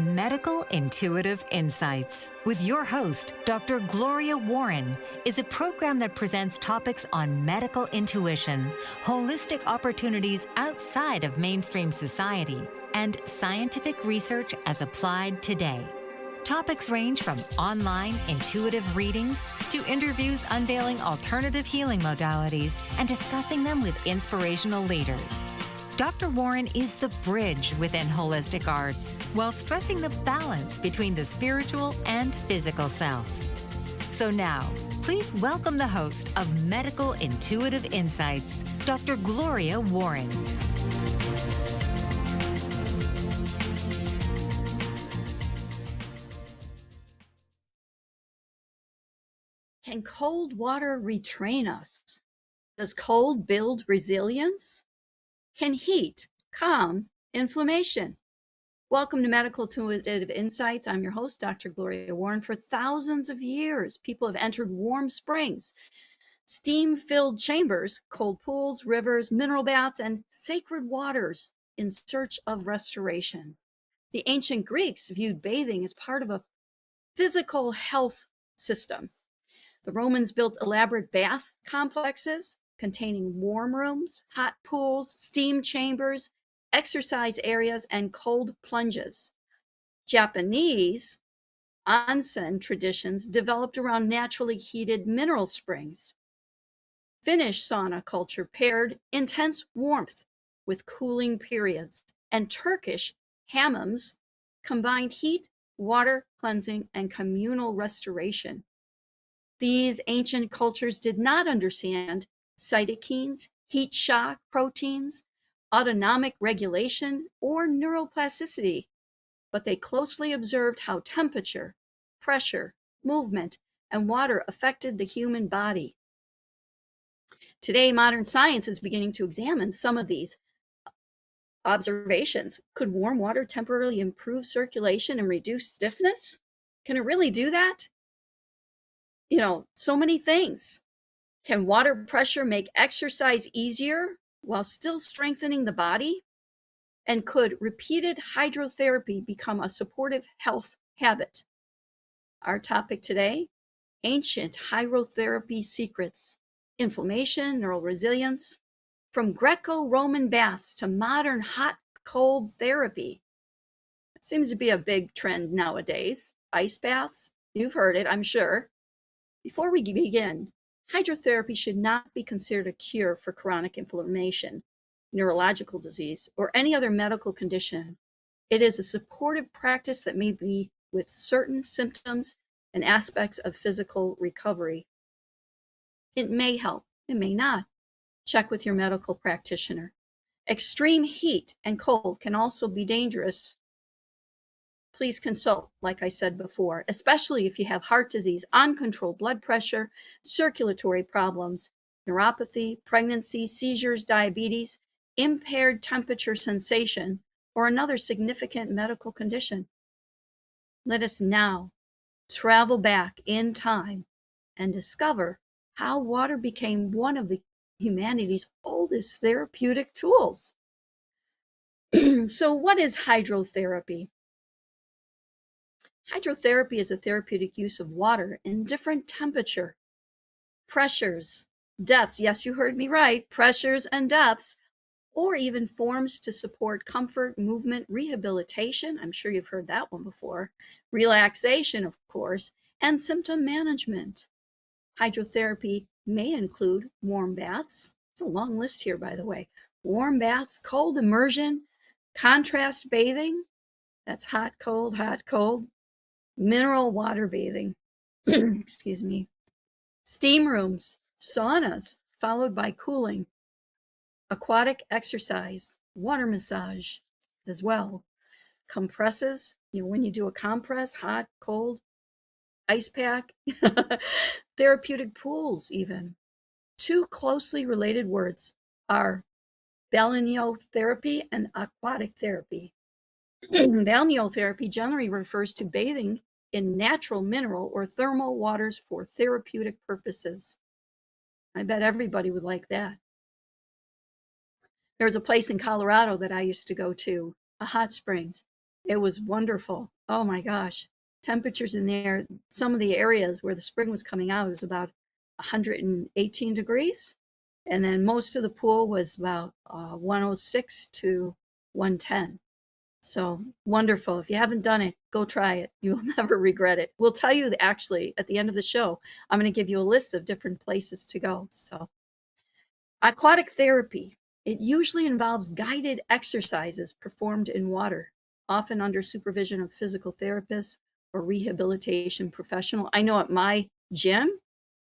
Medical Intuitive Insights with your host, Dr. Gloria Warren, is a program that presents topics on medical intuition, holistic opportunities outside of mainstream society, and scientific research as applied today. Topics range from online intuitive readings to interviews unveiling alternative healing modalities and discussing them with inspirational leaders. Dr. Warren is the bridge within holistic arts while stressing the balance between the spiritual and physical self. So now, please welcome the host of Medical Intuitive Insights, Dr. Gloria Warren. Can cold water retrain us? Does cold build resilience? Can heat calm inflammation? Welcome to Medical Intuitive Insights. I'm your host, Dr. Gloria Warren. For thousands of years, people have entered warm springs, steam-filled chambers, cold pools, rivers, mineral baths, and sacred waters in search of restoration. The ancient Greeks viewed bathing as part of a physical health system. The Romans built elaborate bath complexes containing warm rooms, hot pools, steam chambers, exercise areas, and cold plunges. Japanese onsen traditions developed around naturally heated mineral springs. Finnish sauna culture paired intense warmth with cooling periods, and Turkish hammams combined heat, water cleansing, and communal restoration. These ancient cultures did not understand cytokines, heat shock proteins, autonomic regulation, or neuroplasticity, but they closely observed how temperature, pressure, movement, and water affected the human body. Today, modern science is beginning to examine some of these observations. Could warm water temporarily improve circulation and reduce stiffness? Can it really do that? So many things. Can water pressure make exercise easier while still strengthening the body? And could repeated hydrotherapy become a supportive health habit? Our topic today, ancient hydrotherapy secrets, inflammation, neural resilience, from Greco-Roman baths to modern hot-cold therapy. It seems to be a big trend nowadays. Ice baths, you've heard it, I'm sure. Before we begin, hydrotherapy should not be considered a cure for chronic inflammation, neurological disease, or any other medical condition. It is a supportive practice that may be with certain symptoms and aspects of physical recovery. It may help, it may not. Check with your medical practitioner. Extreme heat and cold can also be dangerous. Please consult, like I said before, especially if you have heart disease, uncontrolled blood pressure, circulatory problems, neuropathy, pregnancy, seizures, diabetes, impaired temperature sensation, or another significant medical condition. Let us now travel back in time and discover how water became one of humanity's oldest therapeutic tools. So what is hydrotherapy? Hydrotherapy is a therapeutic use of water in different temperature, pressures, depths, yes, you heard me right, pressures and depths, or even forms to support comfort, movement, rehabilitation, I'm sure you've heard that one before, relaxation, of course, and symptom management. Hydrotherapy may include warm baths. It's a long list here, by the way. Warm baths, cold immersion, contrast bathing, that's hot, cold, mineral water bathing, excuse me, steam rooms, saunas, followed by cooling, aquatic exercise, water massage as well, compresses, when you do a compress, hot, cold, ice pack, therapeutic pools even. Two closely related words are balneotherapy and aquatic therapy. Balneotherapy generally refers to bathing in natural mineral or thermal waters for therapeutic purposes. I bet everybody would like that. There was a place in Colorado that I used to go to, a hot springs. It was wonderful. Oh my gosh. Temperatures in there, some of the areas where the spring was coming out was about 118 degrees. And then most of the pool was about 106 to 110. So wonderful. If you haven't done it, go try it. You'll never regret it. We'll tell you actually at the end of the show, I'm going to give you a list of different places to go. So aquatic therapy. It usually involves guided exercises performed in water, often under supervision of physical therapists or rehabilitation professional. I know at my gym,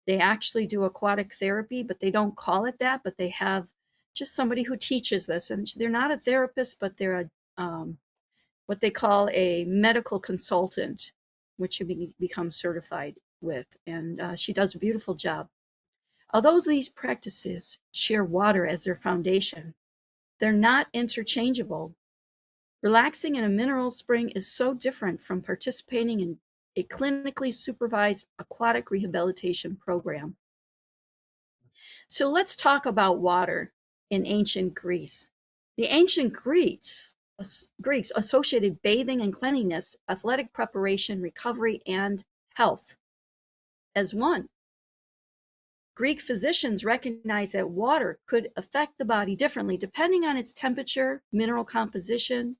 they actually do aquatic therapy, but they don't call it that, but they have just somebody who teaches this. And they're not a therapist, but they're what they call a medical consultant, which you become certified with. And she does a beautiful job. Although these practices share water as their foundation, they're not interchangeable. Relaxing in a mineral spring is so different from participating in a clinically supervised aquatic rehabilitation program. So let's talk about water in ancient Greece. The ancient Greeks associated bathing and cleanliness, athletic preparation, recovery, and health as one. Greek physicians recognized that water could affect the body differently depending on its temperature, mineral composition,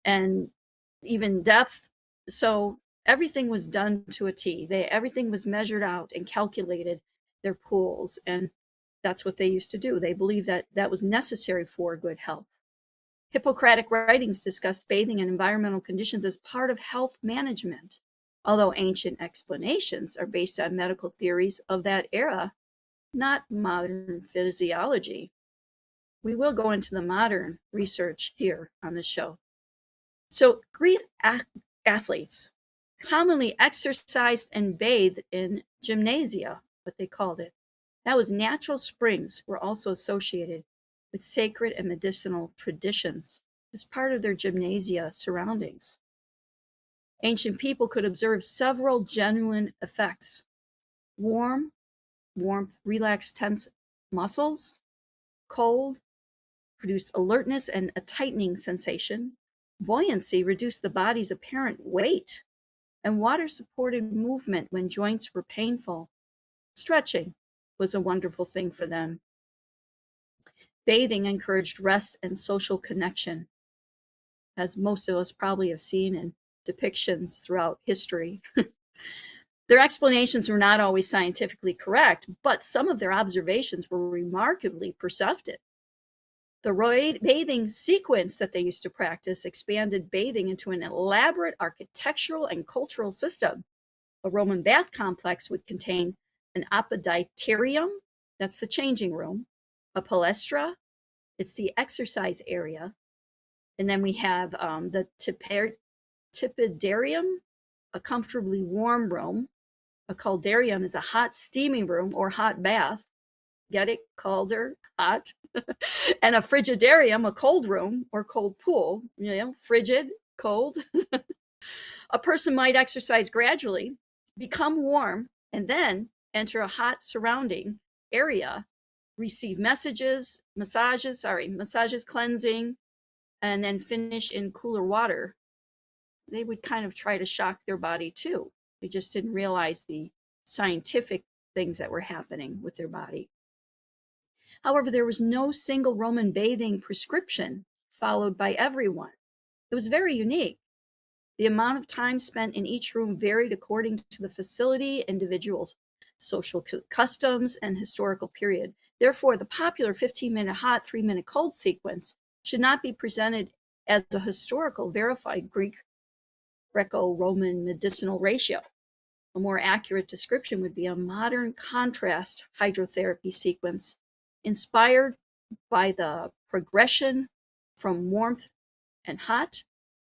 and even depth. So everything was done to a T. Everything was measured out and calculated, their pools, and that's what they used to do. They believed that that was necessary for good health. Hippocratic writings discussed bathing and environmental conditions as part of health management, although ancient explanations are based on medical theories of that era, not modern physiology. We will go into the modern research here on the show. So Greek athletes commonly exercised and bathed in gymnasia, what they called it. That was natural springs were also associated with sacred and medicinal traditions as part of their gymnasia surroundings. Ancient people could observe several genuine effects. Warmth, relaxed tense muscles. Cold, produced alertness and a tightening sensation. Buoyancy reduced the body's apparent weight. And water supported movement when joints were painful. Stretching was a wonderful thing for them. Bathing encouraged rest and social connection, as most of us probably have seen in depictions throughout history. Their explanations were not always scientifically correct, but some of their observations were remarkably perceptive. The bathing sequence that they used to practice expanded bathing into an elaborate architectural and cultural system. A Roman bath complex would contain an apoditerium, that's the changing room, a palestra, it's the exercise area, and then we have the tipidarium, a comfortably warm room. A caldarium is a hot steaming room or hot bath. Get it? Calder, hot. And a frigidarium, a cold room or cold pool. Frigid, cold. A person might exercise gradually, become warm, and then enter a hot surrounding area, receive massages, cleansing, and then finish in cooler water. They would kind of try to shock their body too. They just didn't realize the scientific things that were happening with their body. However, there was no single Roman bathing prescription followed by everyone. It was very unique. The amount of time spent in each room varied according to the facility, individuals' social customs, and historical period. Therefore, the popular 15-minute hot, 3-minute cold sequence should not be presented as a historical, verified Greco-Roman medicinal ratio. A more accurate description would be a modern contrast hydrotherapy sequence inspired by the progression from warmth and hot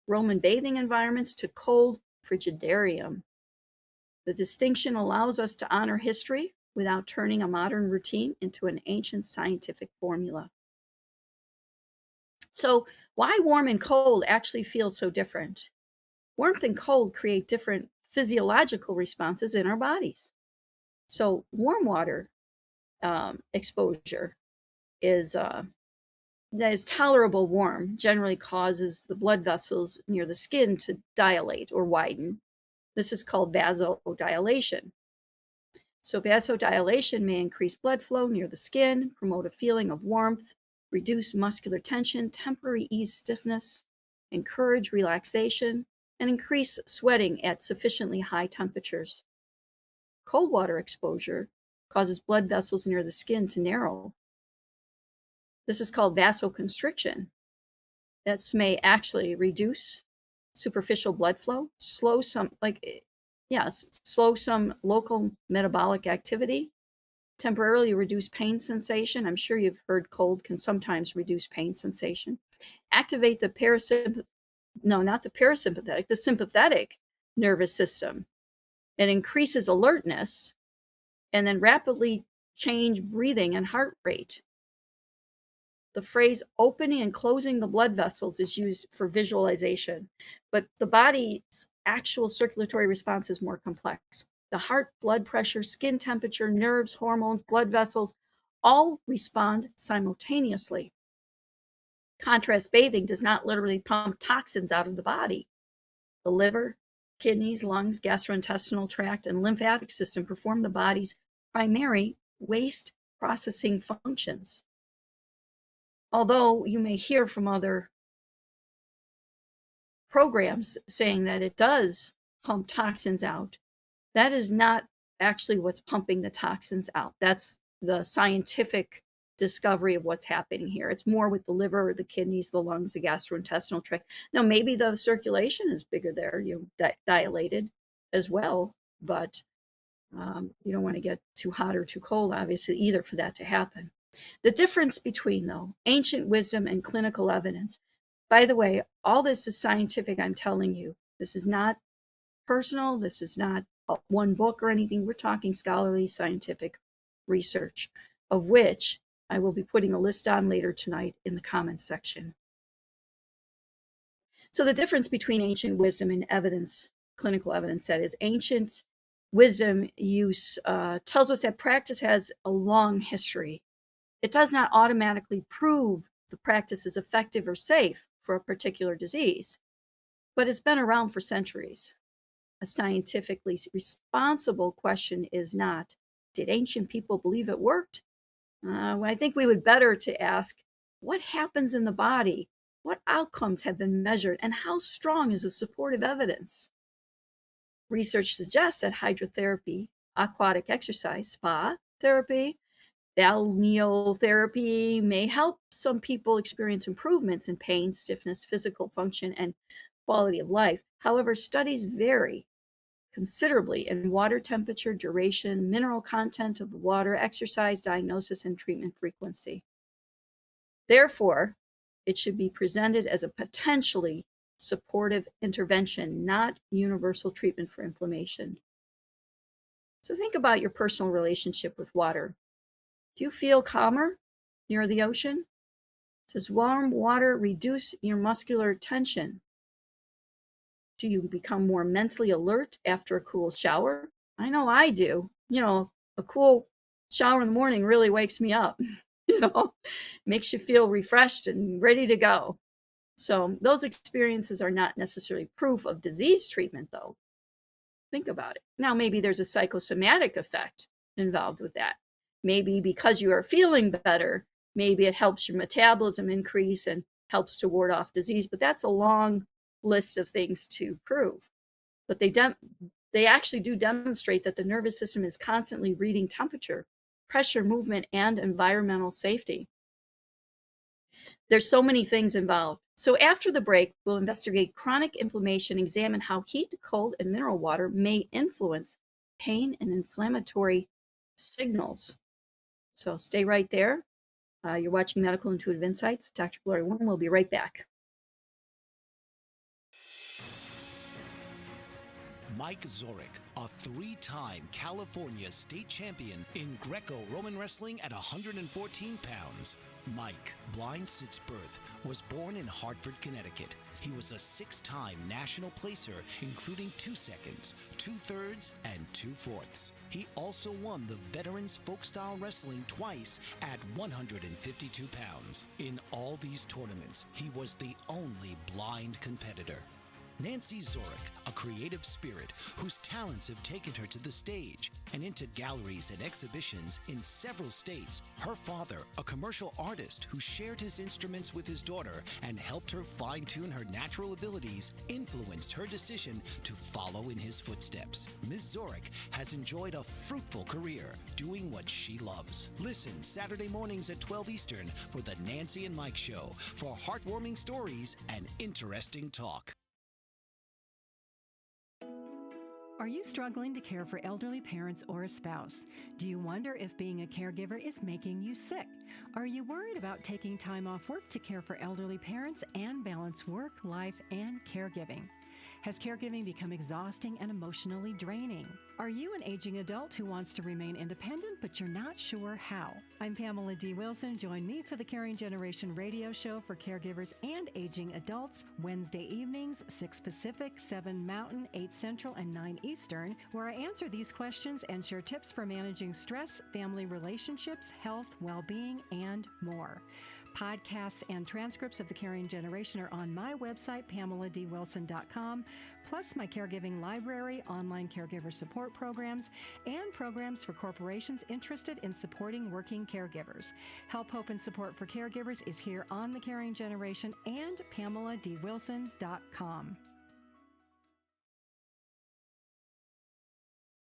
Roman bathing environments to cold frigidarium. The distinction allows us to honor history without turning a modern routine into an ancient scientific formula. So, why warm and cold actually feel so different? Warmth and cold create different physiological responses in our bodies. So, warm water exposure is that is tolerable warm generally causes the blood vessels near the skin to dilate or widen. This is called vasodilation. So vasodilation may increase blood flow near the skin, promote a feeling of warmth, reduce muscular tension, temporarily ease stiffness, encourage relaxation, and increase sweating at sufficiently high temperatures. Cold water exposure causes blood vessels near the skin to narrow. This is called vasoconstriction. That may actually reduce superficial blood flow, slow some local metabolic activity, temporarily reduce pain sensation. I'm sure you've heard cold can sometimes reduce pain sensation. Activate the the sympathetic nervous system. It increases alertness and then rapidly change breathing and heart rate. The phrase opening and closing the blood vessels is used for visualization, but the body's actual circulatory response is more complex. The heart, blood pressure, skin temperature, nerves, hormones, blood vessels all respond simultaneously. Contrast bathing does not literally pump toxins out of the body. The liver, kidneys, lungs, gastrointestinal tract, and lymphatic system perform the body's primary waste processing functions. Although you may hear from other programs saying that it does pump toxins out, that is not actually what's pumping the toxins out. That's the scientific discovery of what's happening here. It's more with the liver, the kidneys, the lungs, the gastrointestinal tract. Now, maybe the circulation is bigger there, dilated as well, but you don't want to get too hot or too cold, obviously, either for that to happen. The difference between, though, ancient wisdom and clinical evidence. By the way, all this is scientific, I'm telling you. This is not personal. This is not one book or anything. We're talking scholarly scientific research, of which I will be putting a list on later tonight in the comments section. So the difference between ancient wisdom and evidence, clinical evidence, that is, ancient wisdom use tells us that practice has a long history. It does not automatically prove the practice is effective or safe for a particular disease, but it's been around for centuries. A scientifically responsible question is not, did ancient people believe it worked? I think we would better to ask, what happens in the body? What outcomes have been measured? And how strong is the supportive evidence? Research suggests that hydrotherapy, aquatic exercise, spa therapy, balneotherapy may help some people experience improvements in pain, stiffness, physical function, and quality of life. However, studies vary considerably in water temperature, duration, mineral content of the water, exercise, diagnosis, and treatment frequency. Therefore, it should be presented as a potentially supportive intervention, not universal treatment for inflammation. So think about your personal relationship with water. Do you feel calmer near the ocean? Does warm water reduce your muscular tension? Do you become more mentally alert after a cool shower? I know I do. A cool shower in the morning really wakes me up, makes you feel refreshed and ready to go. So those experiences are not necessarily proof of disease treatment, though. Think about it. Now, maybe there's a psychosomatic effect involved with that. Maybe because you are feeling better, maybe it helps your metabolism increase and helps to ward off disease, but that's a long list of things to prove. But they actually do demonstrate that the nervous system is constantly reading temperature, pressure, movement, and environmental safety. There's so many things involved. So after the break, we'll investigate chronic inflammation, examine how heat, cold, and mineral water may influence pain and inflammatory signals. So stay right there. You're watching Medical Intuitive Insights. Dr. Gloria Warren will be right back. Mike Zorek, a three-time California state champion in Greco-Roman wrestling at 114 pounds. Mike, blind since birth, was born in Hartford, Connecticut. He was a 6-time national placer, including 2 seconds, 2 thirds, and 2 fourths. He also won the Veterans Folk-Style Wrestling twice at 152 pounds. In all these tournaments, he was the only blind competitor. Nancy Zoric, a creative spirit whose talents have taken her to the stage and into galleries and exhibitions in several states. Her father, a commercial artist who shared his instruments with his daughter and helped her fine-tune her natural abilities, influenced her decision to follow in his footsteps. Ms. Zoric has enjoyed a fruitful career doing what she loves. Listen Saturday mornings at 12 Eastern for the Nancy and Mike Show for heartwarming stories and interesting talk. Are you struggling to care for elderly parents or a spouse? Do you wonder if being a caregiver is making you sick? Are you worried about taking time off work to care for elderly parents and balance work, life, and caregiving? Has caregiving become exhausting and emotionally draining? Are you an aging adult who wants to remain independent, but you're not sure how? I'm Pamela D. Wilson. Join me for the Caring Generation radio show for caregivers and aging adults, Wednesday evenings, 6 Pacific, 7 Mountain, 8 Central, and 9 Eastern, where I answer these questions and share tips for managing stress, family relationships, health, well-being, and more. Podcasts and transcripts of the Caring Generation are on my website, PamelaDWilson.com, plus my caregiving library, online caregiver support programs, and programs for corporations interested in supporting working caregivers. Help, hope, and support for caregivers is here on the Caring Generation and PamelaDWilson.com.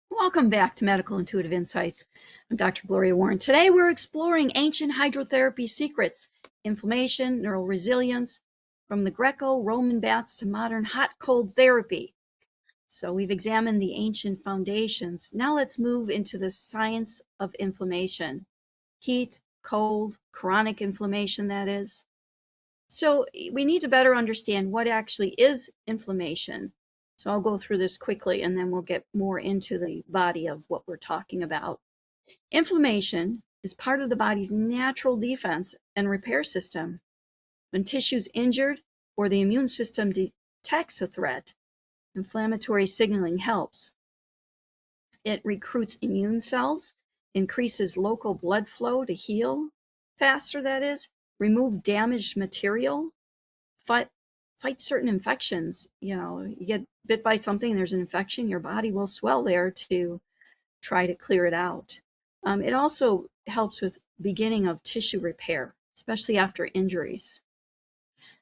Welcome back to Medical Intuitive Insights. I'm Dr. Gloria Warren. Today we're exploring ancient hydrotherapy secrets, inflammation, neural resilience, from the Greco-Roman baths to modern hot-cold therapy. So we've examined the ancient foundations. Now let's move into the science of inflammation. Heat, cold, chronic inflammation, that is. So we need to better understand what actually is inflammation. So I'll go through this quickly and then we'll get more into the body of what we're talking about. Inflammation is part of the body's natural defense and repair system. When tissue is injured or the immune system detects a threat, inflammatory signaling helps. It recruits immune cells, increases local blood flow to heal faster, that is, remove damaged material, fight certain infections. You get bit by something, there's an infection, your body will swell there to try to clear it out. It also helps with beginning of tissue repair, especially after injuries.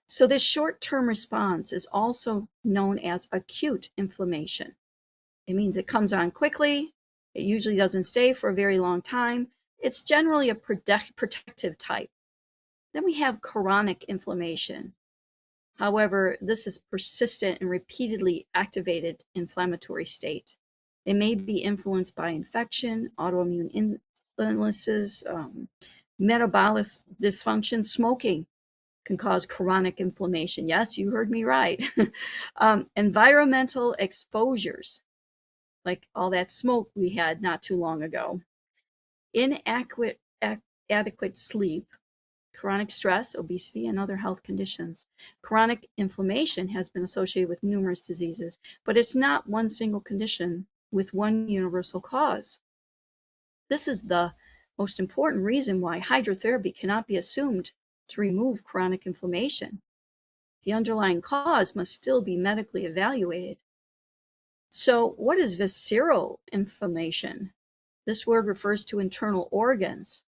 So this short-term response is also known as acute inflammation. It means it comes on quickly. It usually doesn't stay for a very long time. It's generally a protective type. Then we have chronic inflammation. However, this is persistent and repeatedly activated inflammatory state. It may be influenced by infection, autoimmune illnesses, metabolic dysfunction. Smoking can cause chronic inflammation. Yes, you heard me right. Environmental exposures, like all that smoke we had not too long ago. Inadequate sleep, chronic stress, obesity, and other health conditions. Chronic inflammation has been associated with numerous diseases, but it's not one single condition with one universal cause. This is the most important reason why hydrotherapy cannot be assumed to remove chronic inflammation. The underlying cause must still be medically evaluated. So, what is visceral inflammation? This word refers to internal organs.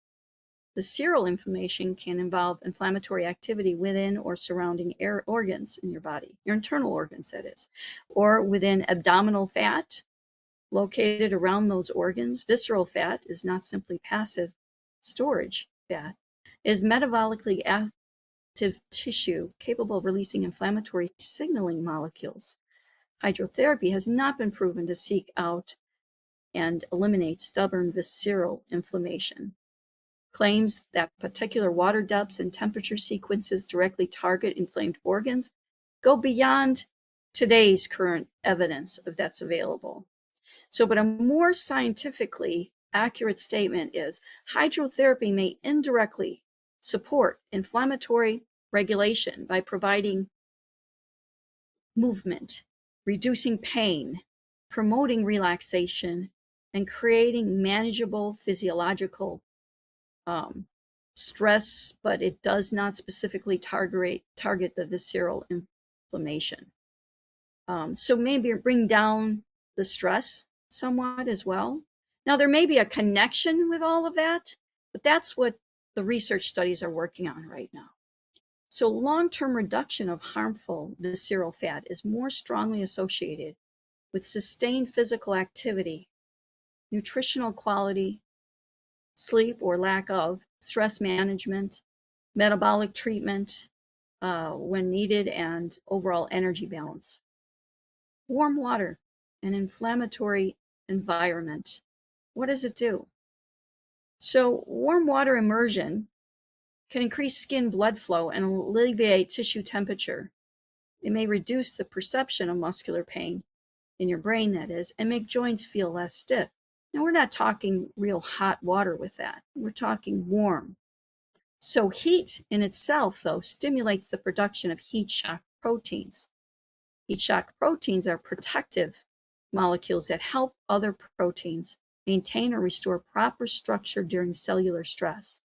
Visceral inflammation can involve inflammatory activity within or surrounding organs in your body, your internal organs, that is, or within abdominal fat located around those organs. Visceral fat is not simply passive storage fat. It is metabolically active tissue capable of releasing inflammatory signaling molecules. Hydrotherapy has not been proven to seek out and eliminate stubborn visceral inflammation. Claims that particular water depths and temperature sequences directly target inflamed organs go beyond today's current evidence of that's available. But a more scientifically accurate statement is hydrotherapy may indirectly support inflammatory regulation by providing movement, reducing pain, promoting relaxation, and creating manageable physiological stress, but it does not specifically target the visceral inflammation. So maybe bring down the stress somewhat as well. Now, there may be a connection with all of that, but that's what the research studies are working on right now. So long-term reduction of harmful visceral fat is more strongly associated with sustained physical activity, nutritional quality, sleep or lack of, stress management, metabolic treatment when needed, and overall energy balance. Warm water, an inflammatory environment. What does it do? So warm water immersion can increase skin blood flow and alleviate tissue temperature. It may reduce the perception of muscular pain in your brain, that is, and make joints feel less stiff. Now, we're not talking real hot water with that. We're talking warm. So heat in itself, though, stimulates the production of heat shock proteins. Heat shock proteins are protective molecules that help other proteins maintain or restore proper structure during cellular stress.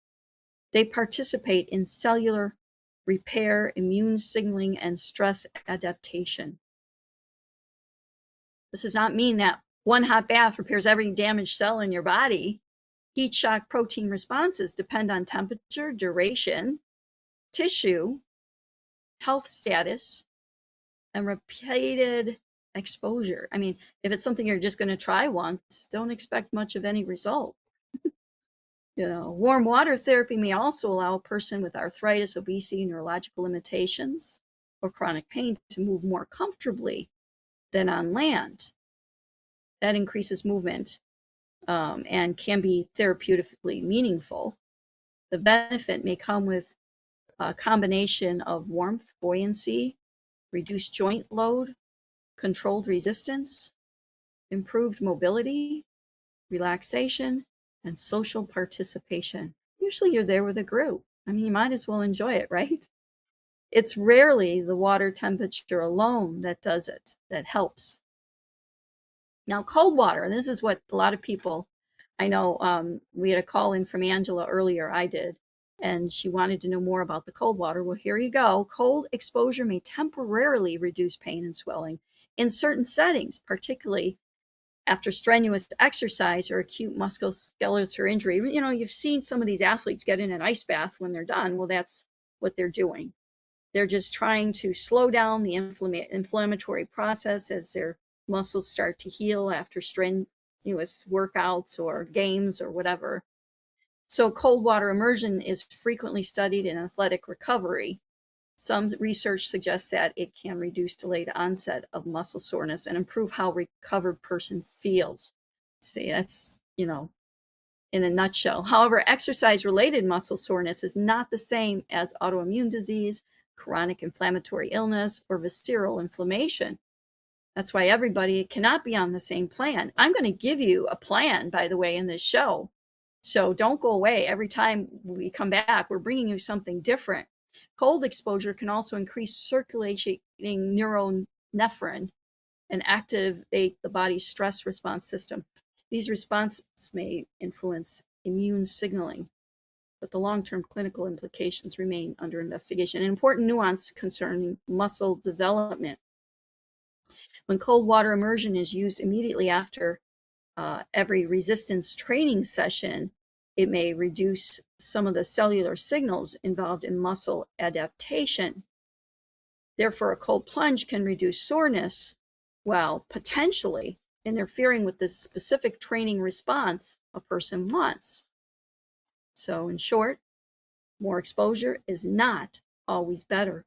They participate in cellular repair, immune signaling, and stress adaptation. This does not mean that one hot bath repairs every damaged cell in your body. Heat shock protein responses depend on temperature, duration, tissue, health status, and repeated exposure. I mean, if it's something you're just going to try once, don't expect much of any result. Warm water therapy may also allow a person with arthritis, obesity, neurological limitations, or chronic pain to move more comfortably than on land. That increases movement and can be therapeutically meaningful. The benefit may come with a combination of warmth, buoyancy, reduced joint load, controlled resistance, improved mobility, relaxation, and social participation. Usually you're there with a group. I mean, you might as well enjoy it, right? It's rarely the water temperature alone that does it, that helps. Now, cold water, and this is what a lot of people, I know we had a call in from Angela earlier, I did, and she wanted to know more about the cold water. Well, here you go. Cold exposure may temporarily reduce pain and swelling in certain settings, particularly after strenuous exercise or acute musculoskeletal injury. You've seen some of these athletes get in an ice bath when they're done. Well, that's what they're doing. They're just trying to slow down the inflammatory process as their muscles start to heal after strenuous workouts or games or whatever. So cold water immersion is frequently studied in athletic recovery. Some research suggests that it can reduce delayed onset of muscle soreness and improve how a recovered person feels. See, that's, in a nutshell. However, exercise-related muscle soreness is not the same as autoimmune disease, chronic inflammatory illness, or visceral inflammation. That's why everybody cannot be on the same plan. I'm going to give you a plan, by the way, in this show. So don't go away. Every time we come back, we're bringing you something different. Cold exposure can also increase circulating neuronephrin and activate the body's stress response system. These responses may influence immune signaling, but the long-term clinical implications remain under investigation. An important nuance concerning muscle development. When cold water immersion is used immediately after every resistance training session, it may reduce some of the cellular signals involved in muscle adaptation. Therefore, a cold plunge can reduce soreness while potentially interfering with the specific training response a person wants. So in short, more exposure is not always better.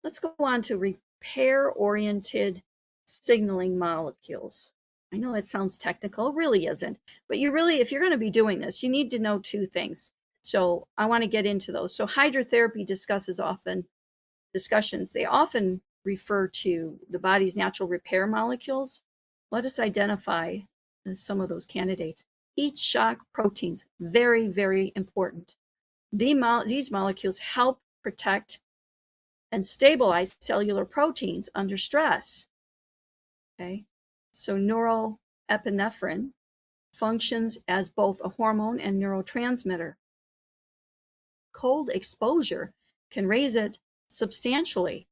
Let's go on to repair-oriented signaling molecules. I know it sounds technical, it really isn't, but if you're going to be doing this, you need to know two things. So I want to get into those. So hydrotherapy discussions, they often refer to the body's natural repair molecules. Let us identify some of those candidates. Heat shock proteins, very, very important. These molecules help protect and stabilize cellular proteins under stress. Okay, so norepinephrine functions as both a hormone and neurotransmitter. Cold exposure can raise it substantially,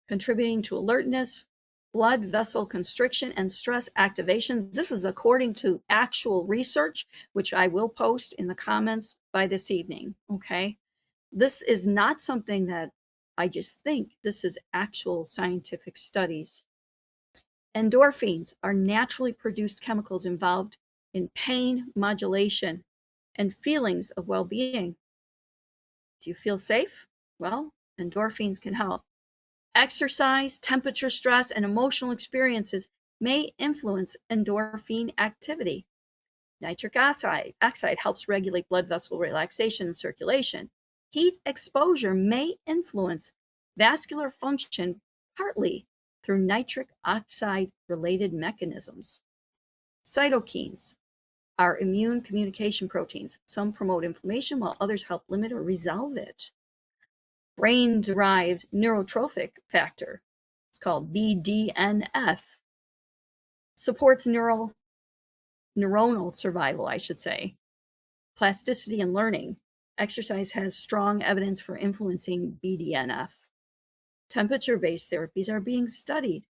contributing to alertness, blood vessel constriction, and stress activations. This is according to actual research, which I will post in the comments by this evening, okay? This is not something that I just think. This is actual scientific studies. Endorphins are naturally produced chemicals involved in pain modulation and feelings of well-being. Do you feel safe? Well, endorphins can help. Exercise, temperature, stress, and emotional experiences may influence endorphin activity. Nitric oxide helps regulate blood vessel relaxation and circulation. Heat exposure may influence vascular function partly through nitric oxide-related mechanisms. Cytokines are immune communication proteins. Some promote inflammation while others help limit or resolve it. Brain-derived neurotrophic factor, it's called BDNF, supports neuronal survival, I should say, plasticity and learning. Exercise has strong evidence for influencing BDNF. Temperature-based therapies are being studied,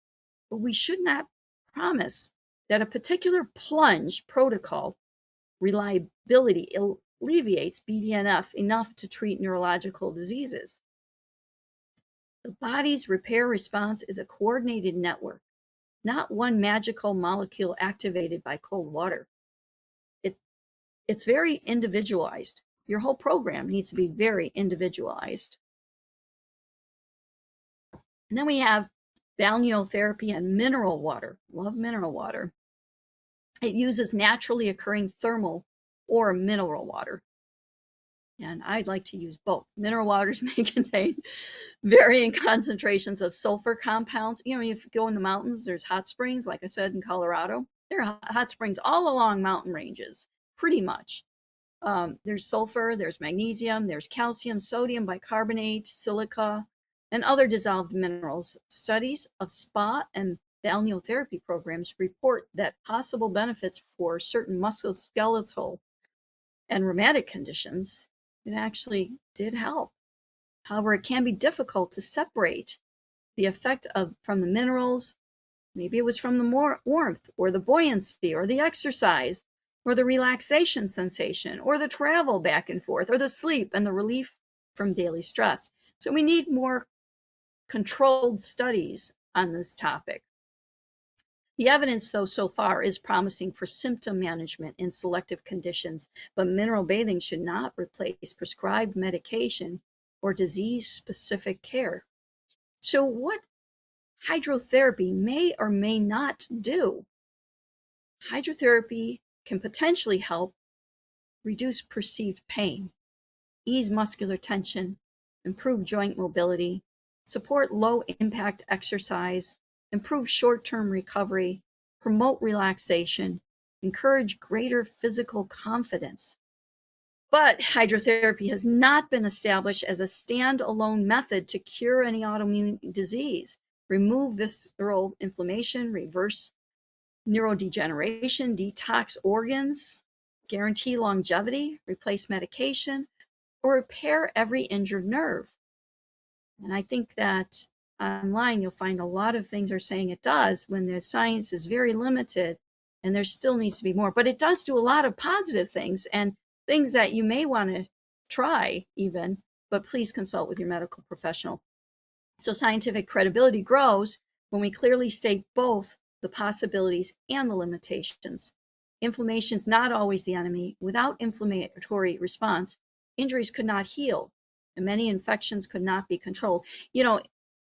but we should not promise that a particular plunge protocol reliability alleviates BDNF enough to treat neurological diseases. The body's repair response is a coordinated network, not one magical molecule activated by cold water. It's very individualized. Your whole program needs to be very individualized. And then we have balneotherapy and mineral water. Love mineral water. It uses naturally occurring thermal or mineral water. And I'd like to use both. Mineral waters may contain varying concentrations of sulfur compounds. You know, if you go in the mountains, there's hot springs, like I said, in Colorado. There are hot springs all along mountain ranges, pretty much. There's sulfur, there's magnesium, there's calcium, sodium bicarbonate, silica, and other dissolved minerals. Studies of spa and balneotherapy programs report that possible benefits for certain musculoskeletal and rheumatic conditions, it actually did help. However, it can be difficult to separate the effect from the minerals. Maybe it was from the warmth or the buoyancy or the exercise or the relaxation sensation or the travel back and forth or the sleep and the relief from daily stress. So we need more controlled studies on this topic. The evidence, though, so far is promising for symptom management in selective conditions, but mineral bathing should not replace prescribed medication or disease-specific care. So what hydrotherapy may or may not do? Hydrotherapy can potentially help reduce perceived pain, ease muscular tension, improve joint mobility, support low-impact exercise, improve short-term recovery, promote relaxation, encourage greater physical confidence. But hydrotherapy has not been established as a standalone method to cure any autoimmune disease, remove visceral inflammation, reverse neurodegeneration, detox organs, guarantee longevity, replace medication, or repair every injured nerve. And I think that online you'll find a lot of things are saying it does when the science is very limited and there still needs to be more. But it does do a lot of positive things and things that you may want to try even, but please consult with your medical professional. So scientific credibility grows when we clearly state both the possibilities and the limitations. Inflammation is not always the enemy. Without inflammatory response, injuries could not heal, and many infections could not be controlled. You know,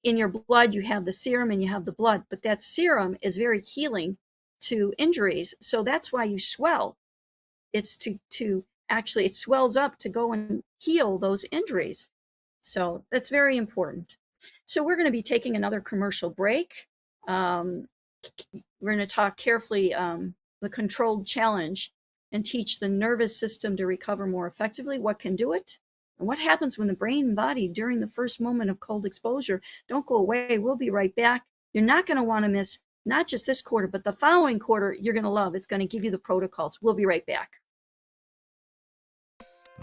in your blood, you have the serum and you have the blood, but that serum is very healing to injuries. So that's why you swell. It's to actually, it swells up to go and heal those injuries. So that's very important. So we're going to be taking another commercial break. We're going to talk carefully the controlled challenge and teach the nervous system to recover more effectively. What can do it? And what happens when the brain and body during the first moment of cold exposure? Don't go away. We'll be right back. You're not going to want to miss not just this quarter, but the following quarter you're going to love. It's going to give you the protocols. We'll be right back.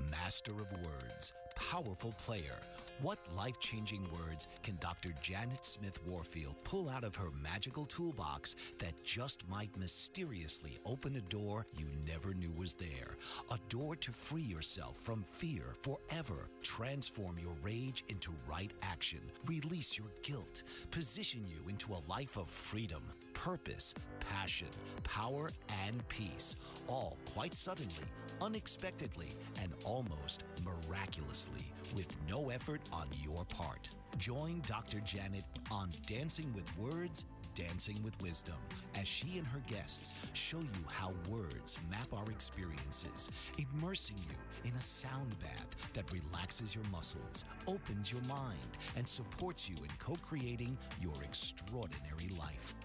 Master of words, powerful player. What life-changing words can Dr. Janet Smith Warfield pull out of her magical toolbox that just might mysteriously open a door you never knew was there? A door to free yourself from fear forever. Transform your rage into right action. Release your guilt. Position you into a life of freedom, purpose, passion, power, and peace. All quite suddenly, unexpectedly, and almost miraculously, with no effort on your part. Join Dr. Janet on Dancing with Words, Dancing with Wisdom, as she and her guests show you how words map our experiences, immersing you in a sound bath that relaxes your muscles, opens your mind, and supports you in co-creating your extraordinary life.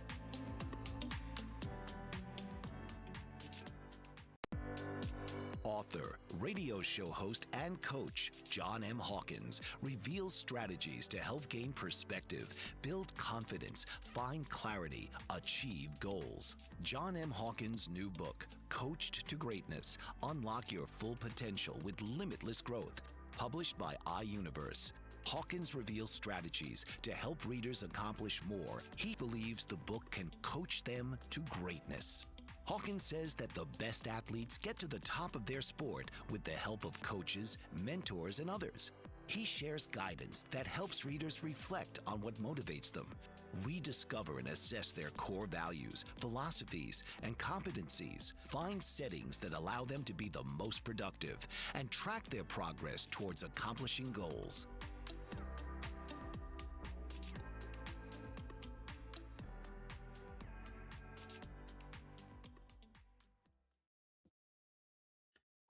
Author, radio show host, and coach John M. Hawkins reveals strategies to help gain perspective, build confidence, find clarity, achieve goals. John M. Hawkins' new book, Coached to Greatness, Unlock Your Full Potential with Limitless Growth, published by iUniverse. Hawkins reveals strategies to help readers accomplish more. He believes the book can coach them to greatness. Hawkins says that the best athletes get to the top of their sport with the help of coaches, mentors, and others. He shares guidance that helps readers reflect on what motivates them, rediscover and assess their core values, philosophies, and competencies, find settings that allow them to be the most productive, and track their progress towards accomplishing goals.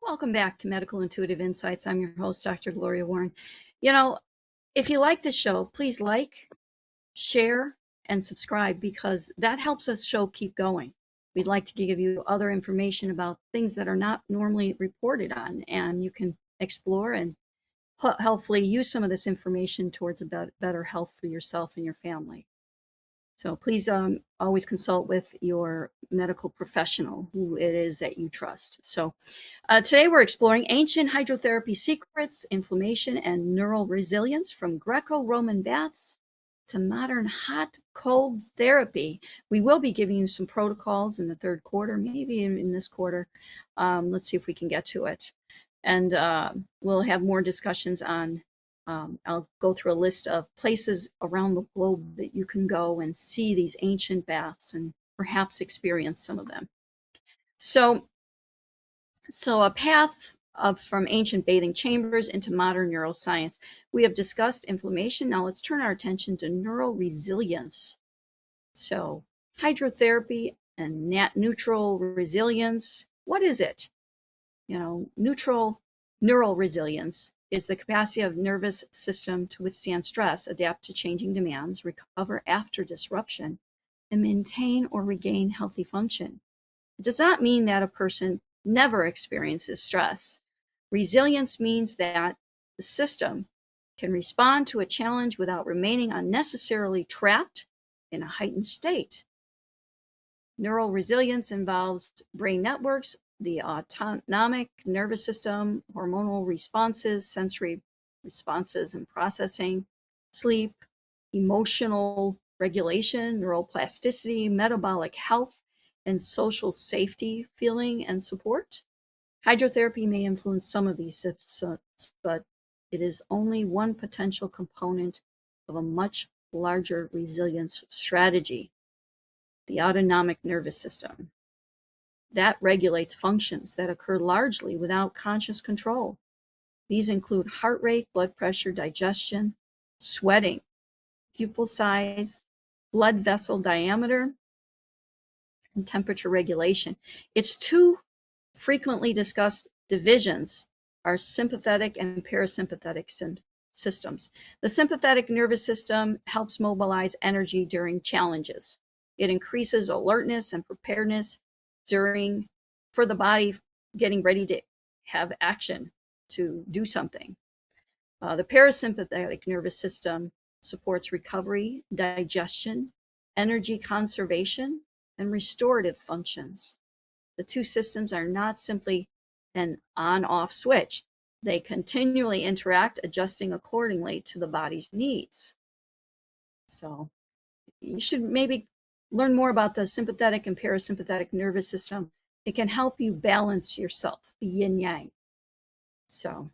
Welcome back to Medical Intuitive Insights. I'm your host, Dr. Gloria Warren. You know, if you like this show, please like, share, and subscribe, because that helps us show keep going. We'd like to give you other information about things that are not normally reported on, and you can explore and hopefully use some of this information towards a better health for yourself and your family. So please always consult with your medical professional, who it is that you trust. So today we're exploring ancient hydrotherapy secrets, inflammation, and neural resilience, from Greco-Roman baths to modern hot cold therapy. We will be giving you some protocols in the third quarter, maybe in this quarter. Let's see if we can get to it. And we'll have more discussions on I'll go through a list of places around the globe that you can go and see these ancient baths and perhaps experience some of them. So a path from ancient bathing chambers into modern neuroscience. We have discussed inflammation. Now let's turn our attention to neural resilience. So hydrotherapy and neural resilience. What is it? Neural resilience is the capacity of nervous system to withstand stress, adapt to changing demands, recover after disruption, and maintain or regain healthy function. It does not mean that a person never experiences stress. Resilience means that the system can respond to a challenge without remaining unnecessarily trapped in a heightened state. Neural resilience involves brain networks, the autonomic nervous system, hormonal responses, sensory responses and processing, sleep, emotional regulation, neuroplasticity, metabolic health, and social safety, feeling, and support. Hydrotherapy may influence some of these systems, but it is only one potential component of a much larger resilience strategy, the autonomic nervous system. That regulates functions that occur largely without conscious control. These include heart rate, blood pressure, digestion, sweating, pupil size, blood vessel diameter, and temperature regulation. Its two frequently discussed divisions are sympathetic and parasympathetic systems. The sympathetic nervous system helps mobilize energy during challenges. It increases alertness and preparedness for the body getting ready to have action, to do something. The parasympathetic nervous system supports recovery, digestion, energy conservation, and restorative functions. The two systems are not simply an on-off switch. They continually interact, adjusting accordingly to the body's needs. So you should maybe learn more about the sympathetic and parasympathetic nervous system. It can help you balance yourself, the yin yang. So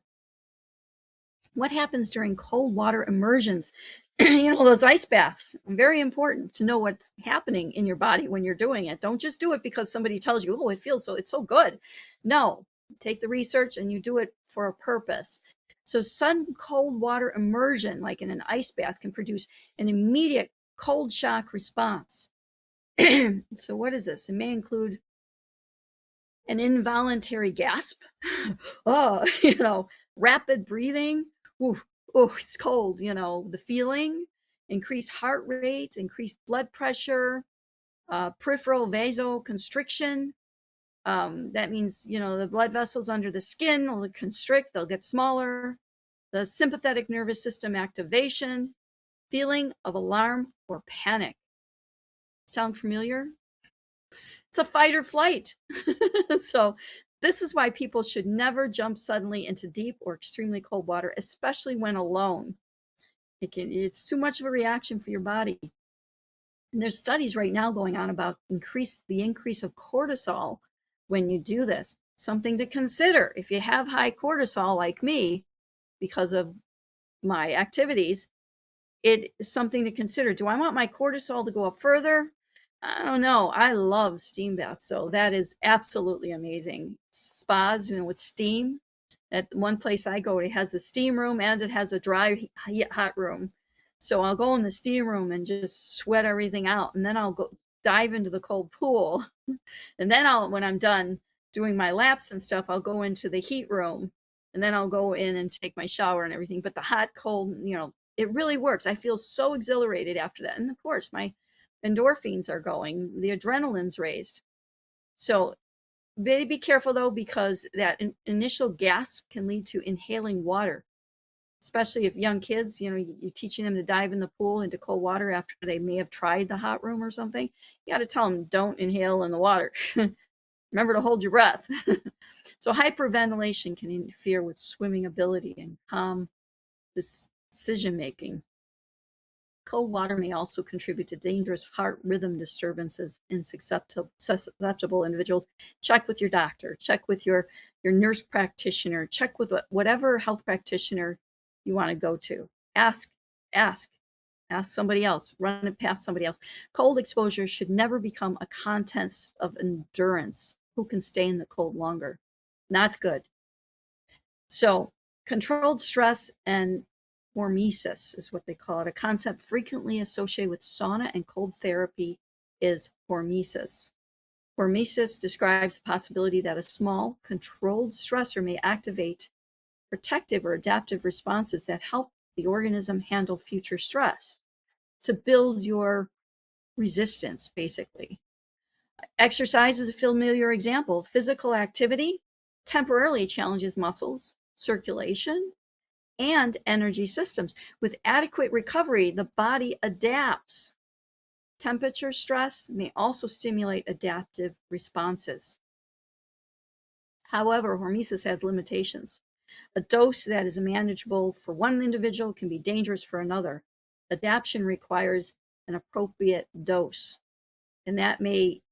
what happens during cold water immersions? Those ice baths, very important to know what's happening in your body when you're doing it. Don't just do it because somebody tells you, oh, it's so good. No, take the research and you do it for a purpose. So sudden cold water immersion, like in an ice bath, can produce an immediate cold shock response. So what is this? It may include an involuntary gasp, rapid breathing. Ooh, it's cold, the feeling, increased heart rate, increased blood pressure, peripheral vasoconstriction. That means, the blood vessels under the skin will constrict, they'll get smaller. The sympathetic nervous system activation, feeling of alarm or panic. Sound familiar? It's a fight or flight. So this is why people should never jump suddenly into deep or extremely cold water, especially when alone. It's too much of a reaction for your body. And there's studies right now going on about the increase of cortisol when you do this. Something to consider. If you have high cortisol like me because of my activities, it is something to consider. Do I want my cortisol to go up further? I don't know. I love steam baths, so that is absolutely amazing. Spas, with steam. At one place I go, it has a steam room and it has a dry hot room. So I'll go in the steam room and just sweat everything out, and then I'll go dive into the cold pool. And then when I'm done doing my laps and stuff, I'll go into the heat room, and then I'll go in and take my shower and everything. But the hot, cold, it really works. I feel so exhilarated after that. And of course, my endorphins are going, the adrenaline's raised. So be careful though, because that initial gasp can lead to inhaling water, especially if young kids, you're teaching them to dive in the pool into cold water after they may have tried the hot room or something. You got to tell them, don't inhale in the water. Remember to hold your breath. So hyperventilation can interfere with swimming ability and calm decision making. Cold water may also contribute to dangerous heart rhythm disturbances in susceptible individuals. Check with your doctor, check with your nurse practitioner, check with whatever health practitioner you want to go to. Ask somebody else, run it past somebody else. Cold exposure should never become a contest of endurance. Who can stay in the cold longer? Not good. So controlled stress and hormesis is what they call it. A concept frequently associated with sauna and cold therapy is hormesis. Hormesis describes the possibility that a small, controlled stressor may activate protective or adaptive responses that help the organism handle future stress, to build your resistance, basically. Exercise is a familiar example. Physical activity temporarily challenges muscles, circulation, and energy systems. With adequate recovery, the body adapts. Temperature stress may also stimulate adaptive responses. However, hormesis has limitations. A dose that is manageable for one individual can be dangerous for another. Adaptation requires an appropriate dose, and that may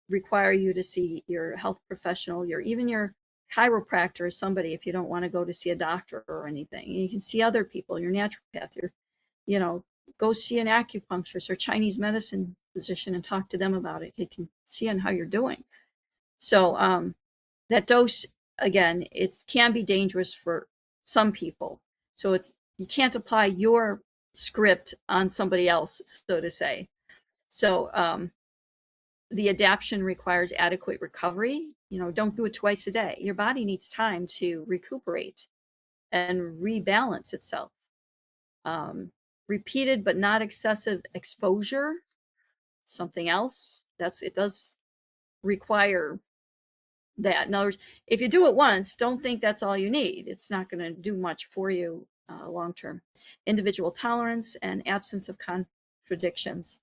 require you to see your health professional, even your chiropractor or somebody, if you don't want to go to see a doctor or anything. You can see other people, your naturopath, go see an acupuncturist or Chinese medicine physician and talk to them about it. You can see on how you're doing. So that dose, again, it can be dangerous for some people. So you can't apply your script on somebody else, so to say. So the adaptation requires adequate recovery. Don't do it twice a day. Your body needs time to recuperate and rebalance itself. Repeated but not excessive exposure, something else. It does require that. In other words, if you do it once, don't think that's all you need. It's not going to do much for you long term. Individual tolerance and absence of contradictions.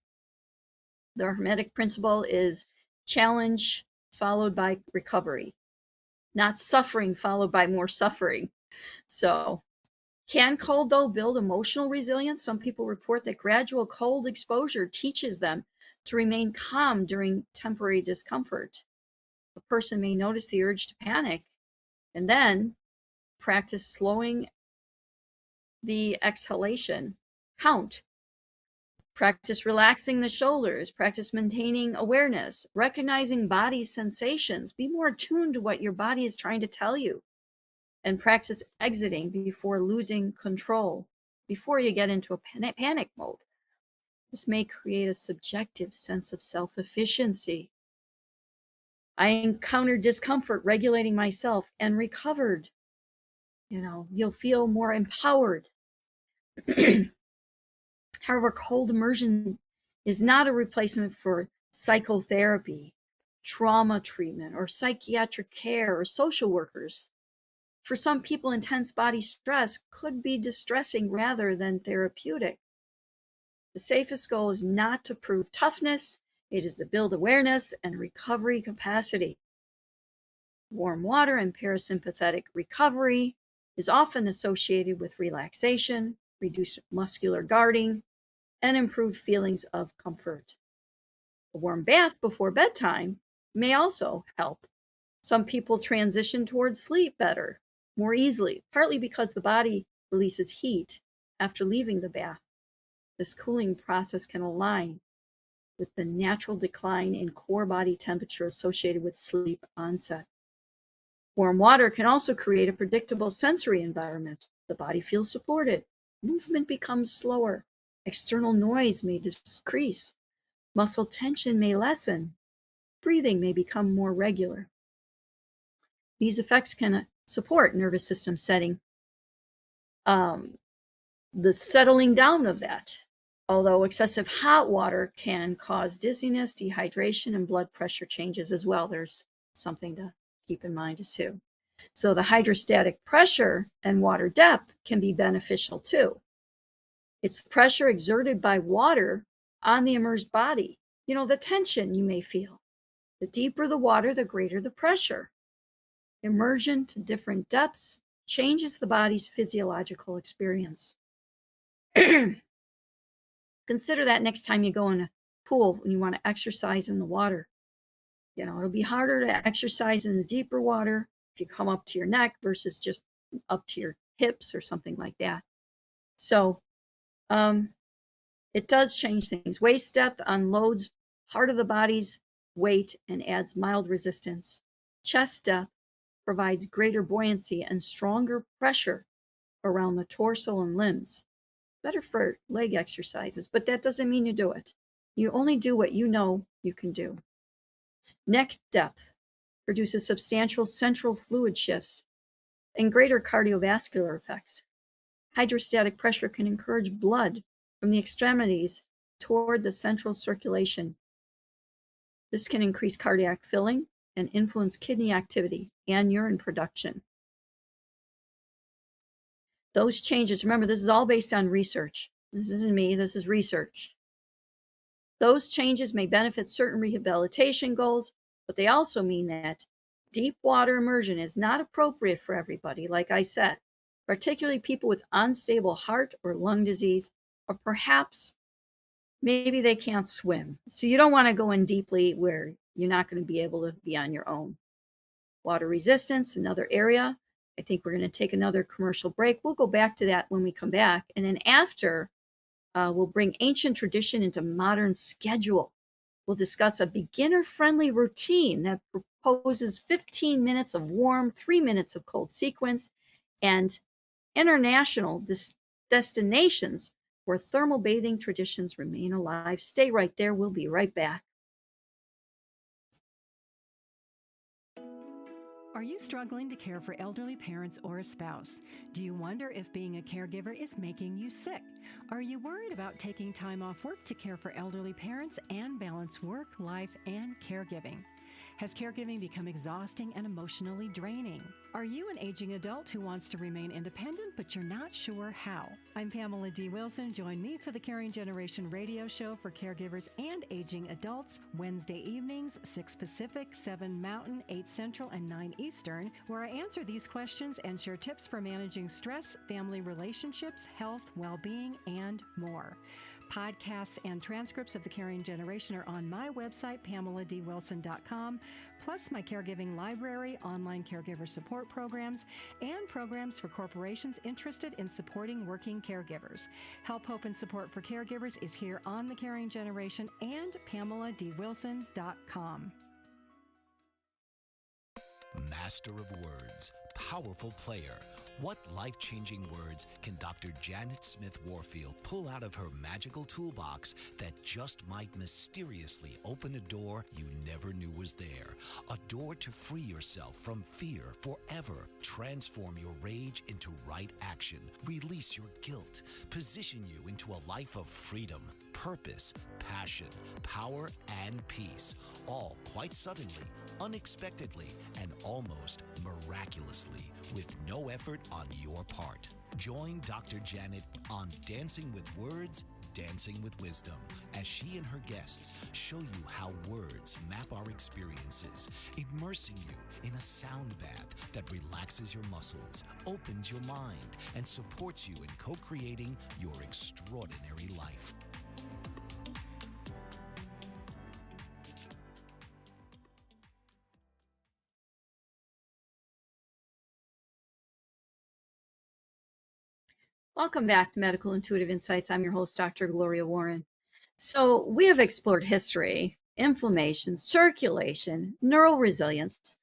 The Hermetic principle is challenge followed by recovery, not suffering followed by more suffering. So, can cold, though, build emotional resilience? Some people report that gradual cold exposure teaches them to remain calm during temporary discomfort. A person may notice the urge to panic and then practice slowing the exhalation, count, practice relaxing the shoulders, practice maintaining awareness, recognizing body sensations, be more attuned to what your body is trying to tell you, and practice exiting before losing control, before you get into a panic mode. This may create a subjective sense of self-efficiency. I encountered discomfort regulating myself and recovered. You'll feel more empowered. However, cold immersion is not a replacement for psychotherapy, trauma treatment, or psychiatric care or social workers. For some people, intense body stress could be distressing rather than therapeutic. The safest goal is not to prove toughness, it is to build awareness and recovery capacity. Warm water and parasympathetic recovery is often associated with relaxation, reduced muscular guarding, and improved feelings of comfort. A warm bath before bedtime may also help. Some people transition towards sleep better, more easily, partly because the body releases heat after leaving the bath. This cooling process can align with the natural decline in core body temperature associated with sleep onset. Warm water can also create a predictable sensory environment. The body feels supported. Movement becomes slower. External noise may decrease. Muscle tension may lessen. Breathing may become more regular. These effects can support nervous system setting, the settling down of that. Although excessive hot water can cause dizziness, dehydration, and blood pressure changes as well. There's something to keep in mind too. So the hydrostatic pressure and water depth can be beneficial too. It's the pressure exerted by water on the immersed body. The tension you may feel. The deeper the water, the greater the pressure. Immersion to different depths changes the body's physiological experience. Consider that next time you go in a pool and you want to exercise in the water. It'll be harder to exercise in the deeper water if you come up to your neck versus just up to your hips or something like that. So it does change things. Waist depth unloads part of the body's weight and adds mild resistance. Chest depth provides greater buoyancy and stronger pressure around the torso and limbs. Better for leg exercises, but that doesn't mean you do it. You only do what you know you can do. Neck depth produces substantial central fluid shifts and greater cardiovascular effects. Hydrostatic pressure can encourage blood from the extremities toward the central circulation. This can increase cardiac filling and influence kidney activity and urine production. Those changes, remember, this is all based on research. This isn't me, this is research. Those changes may benefit certain rehabilitation goals, but they also mean that deep water immersion is not appropriate for everybody, like I said, particularly people with unstable heart or lung disease, or perhaps maybe they can't swim. So you don't want to go in deeply where you're not going to be able to be on your own. Water resistance, another area. I think we're going to take another commercial break. We'll go back to that when we come back. And then after, we'll bring ancient tradition into modern schedule. We'll discuss a beginner-friendly routine that proposes 15 minutes of warm, 3 minutes of cold sequence, and international destinations where thermal bathing traditions remain alive. Stay right there. We'll be right back. Are you struggling to care for elderly parents or a spouse? Do you wonder if being a caregiver is making you sick? Are you worried about taking time off work to care for elderly parents and balance work, life, and caregiving? Has caregiving become exhausting and emotionally draining? Are you an aging adult who wants to remain independent, but you're not sure how? I'm Pamela D. Wilson. Join me for the Caring Generation radio show for caregivers and aging adults, Wednesday evenings, 6 Pacific, 7 Mountain, 8 Central, and 9 Eastern, where I answer these questions and share tips for managing stress, family relationships, health, well-being, and more. Podcasts and transcripts of the Caring Generation are on my website, PamelaDWilson.com, plus my caregiving library, online caregiver support programs, and programs for corporations interested in supporting working caregivers. Help, hope, and support for caregivers is here on the Caring Generation and PamelaDWilson.com. Master of words, powerful player. What life-changing words can Dr. Janet Smith Warfield pull out of her magical toolbox that just might mysteriously open a door you never knew was there? A door to free yourself from fear forever. Transform your rage into right action. Release your guilt. Position you into a life of freedom, purpose, passion, power, and peace. All quite suddenly, unexpectedly, and almost miraculously, with no effort on your part. Join Dr. Janet on Dancing with Words, Dancing with Wisdom, as she and her guests show you how words map our experiences, immersing you in a sound bath that relaxes your muscles, opens your mind, and supports you in co-creating your extraordinary life. Welcome back to Medical Intuitive Insights. I'm your host, Dr. Gloria Warren. So we have explored history, inflammation, circulation, neural resilience.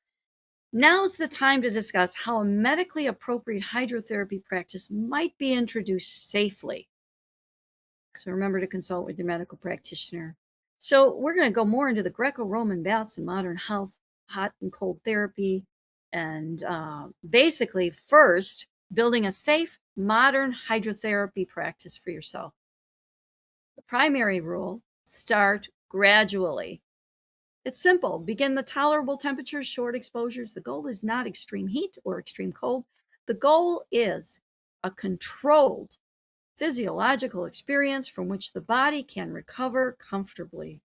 Now's the time to discuss how a medically appropriate hydrotherapy practice might be introduced safely. So remember to consult with your medical practitioner. So we're going to go more into the Greco-Roman baths and modern health, hot and cold therapy, and basically first, building a safe, modern hydrotherapy practice for yourself. The primary rule, start gradually. It's simple. Begin the tolerable temperatures, short exposures. The goal is not extreme heat or extreme cold. The goal is a controlled physiological experience from which the body can recover comfortably.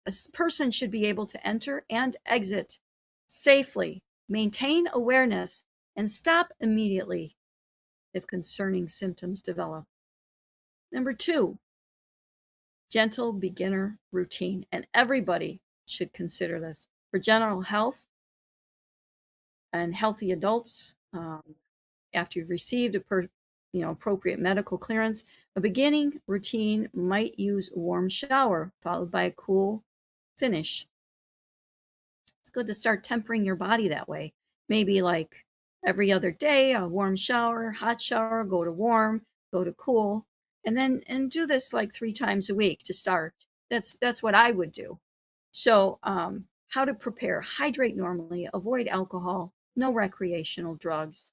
A person should be able to enter and exit safely, maintain awareness, and stop immediately if concerning symptoms develop. Number 2, gentle beginner routine. And everybody should consider this. For general health and healthy adults, after you've received appropriate medical clearance, a beginning routine might use a warm shower followed by a cool finish. It's good to start tempering your body that way. Maybe like every other day, a warm shower, hot shower, go to warm, go to cool, and do this like 3 times a week to start. That's what I would do. So how to prepare: hydrate normally, avoid alcohol, no recreational drugs.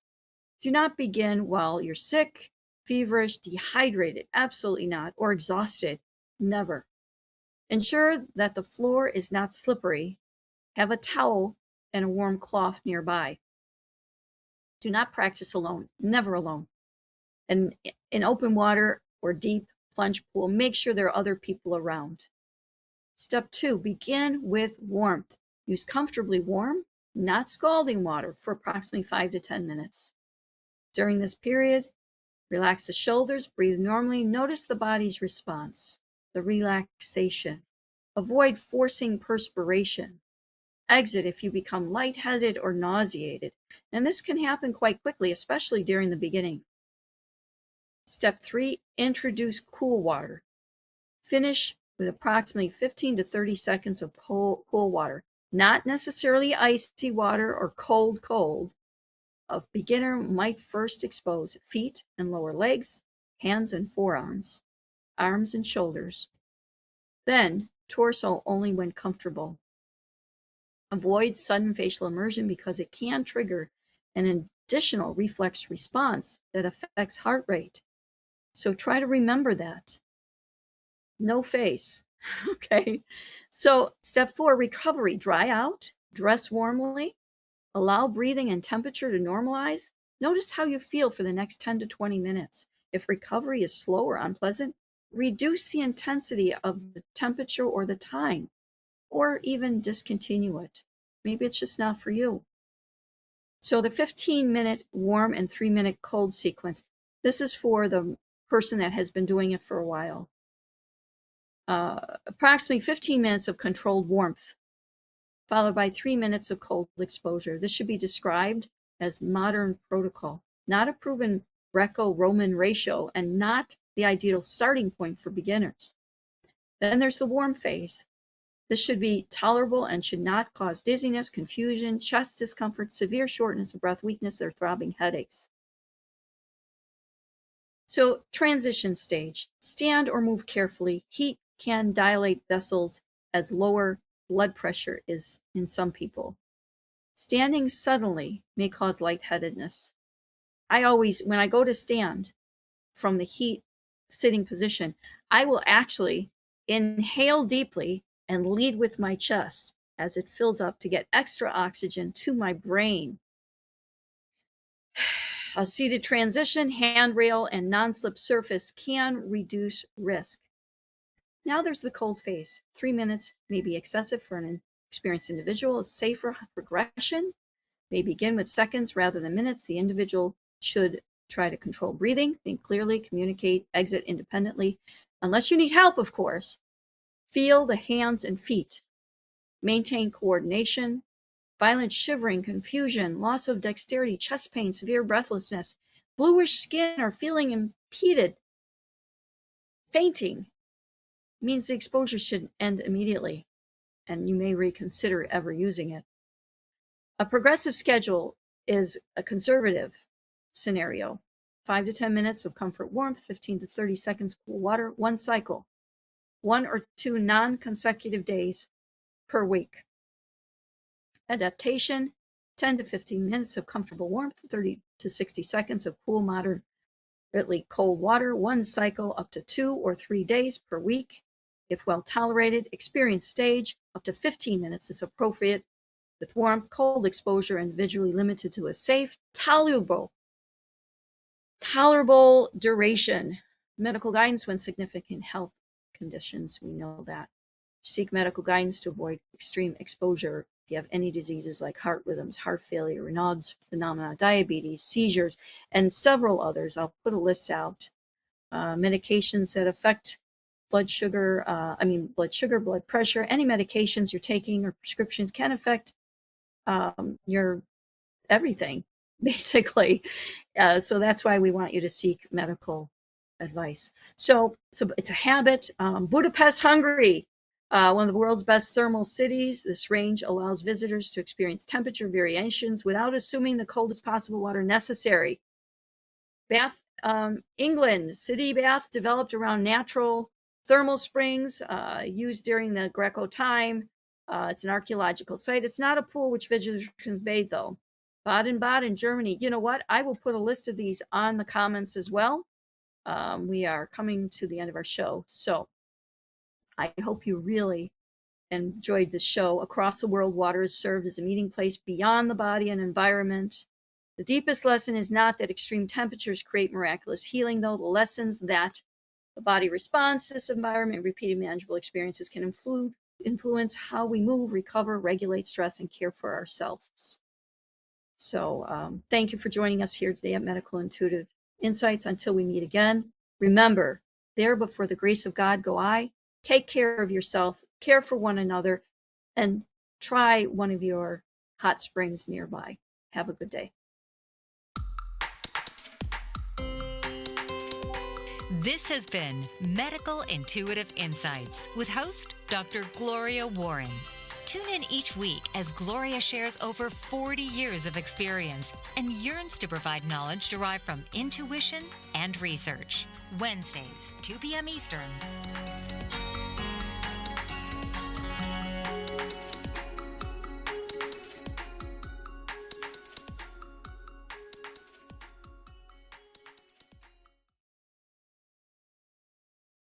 Do not begin while you're sick, feverish, dehydrated, absolutely not, or exhausted, never. Ensure that the floor is not slippery. Have a towel and a warm cloth nearby. Do not practice alone, never alone. And in open water or deep plunge pool, make sure there are other people around. Step 2, begin with warmth. Use comfortably warm, not scalding water for approximately 5 to 10 minutes. During this period, relax the shoulders, breathe normally, notice the body's response, the relaxation. Avoid forcing perspiration. Exit if you become lightheaded or nauseated. And this can happen quite quickly, especially during the beginning. Step 3, introduce cool water. Finish with approximately 15 to 30 seconds of cool water. Not necessarily icy water or cold. A beginner might first expose feet and lower legs, hands and forearms, arms and shoulders. Then torso only when comfortable. Avoid sudden facial immersion because it can trigger an additional reflex response that affects heart rate. So try to remember that. No face. Okay. So step 4, recovery. Dry out, Dress warmly. Allow breathing and temperature to normalize. Notice how you feel for the next 10 to 20 minutes. If recovery is slow or unpleasant, reduce the intensity of the temperature or the time, or even discontinue it. Maybe it's just not for you. So the 15-minute warm and 3-minute cold sequence, this is for the person that has been doing it for a while. Approximately 15 minutes of controlled warmth, followed by 3 minutes of cold exposure. This should be described as modern protocol, not a proven Greco-Roman ratio, and not the ideal starting point for beginners. Then there's the warm phase. This should be tolerable and should not cause dizziness, confusion, chest discomfort, severe shortness of breath, weakness, or throbbing headaches. So, transition stage. Stand or move carefully. Heat can dilate vessels as lower blood pressure is in some people. Standing suddenly may cause lightheadedness. When I go to stand from the heat sitting position, I will actually inhale deeply and lead with my chest as it fills up to get extra oxygen to my brain. A seated transition, handrail, and non-slip surface can reduce risk. Now there's the cold phase. 3 minutes may be excessive for an experienced individual. A safer progression may begin with seconds rather than minutes. The individual should try to control breathing, think clearly, communicate, exit independently. Unless you need help, of course. Feel the hands and feet. Maintain coordination. Violent shivering, confusion, loss of dexterity, chest pain, severe breathlessness, bluish skin or feeling impeded, fainting means the exposure should end immediately, and you may reconsider ever using it. A progressive schedule is a conservative scenario. 5 to 10 minutes of comfort warmth, 15 to 30 seconds cool water, one cycle, 1 or 2 non-consecutive days per week. Adaptation, 10 to 15 minutes of comfortable warmth, 30 to 60 seconds of cool, moderately cold water, one cycle up to 2 or 3 days per week. If well tolerated, experience stage, up to 15 minutes is appropriate, with warmth, cold exposure individually limited to a safe, tolerable duration. Medical guidance when significant health conditions, we know that. Seek medical guidance to avoid extreme exposure. If you have any diseases like heart rhythms, heart failure, Raynaud's phenomena, diabetes, seizures, and several others. I'll put a list out. Medications that affect blood sugar, blood pressure, any medications you're taking or prescriptions can affect your everything, basically. So that's why we want you to seek medical advice. So it's a habit. Budapest, Hungary. One of the world's best thermal cities. This range allows visitors to experience temperature variations without assuming the coldest possible water necessary. Bath, England, city bath developed around natural thermal springs used during the Greco time. It's an archaeological site. It's not a pool which visitors can bathe, though. Baden-Baden, Germany. You know what? I will put a list of these on the comments as well. We are coming to the end of our show, so I hope you really enjoyed the show. Across the world, water has served as a meeting place beyond the body and environment. The deepest lesson is not that extreme temperatures create miraculous healing, though. The lessons that the body responds to this environment, repeated manageable experiences can influence how we move, recover, regulate stress, and care for ourselves. So thank you for joining us here today at Medical Intuitive Insights. Until we meet again, remember, there before the grace of God go I. Take care of yourself, care for one another, and try one of your hot springs nearby. Have a good day. This has been Medical Intuitive Insights with host Dr. Gloria Warren. Tune in each week as Gloria shares over 40 years of experience and yearns to provide knowledge derived from intuition and research. Wednesdays, 2 p.m. Eastern.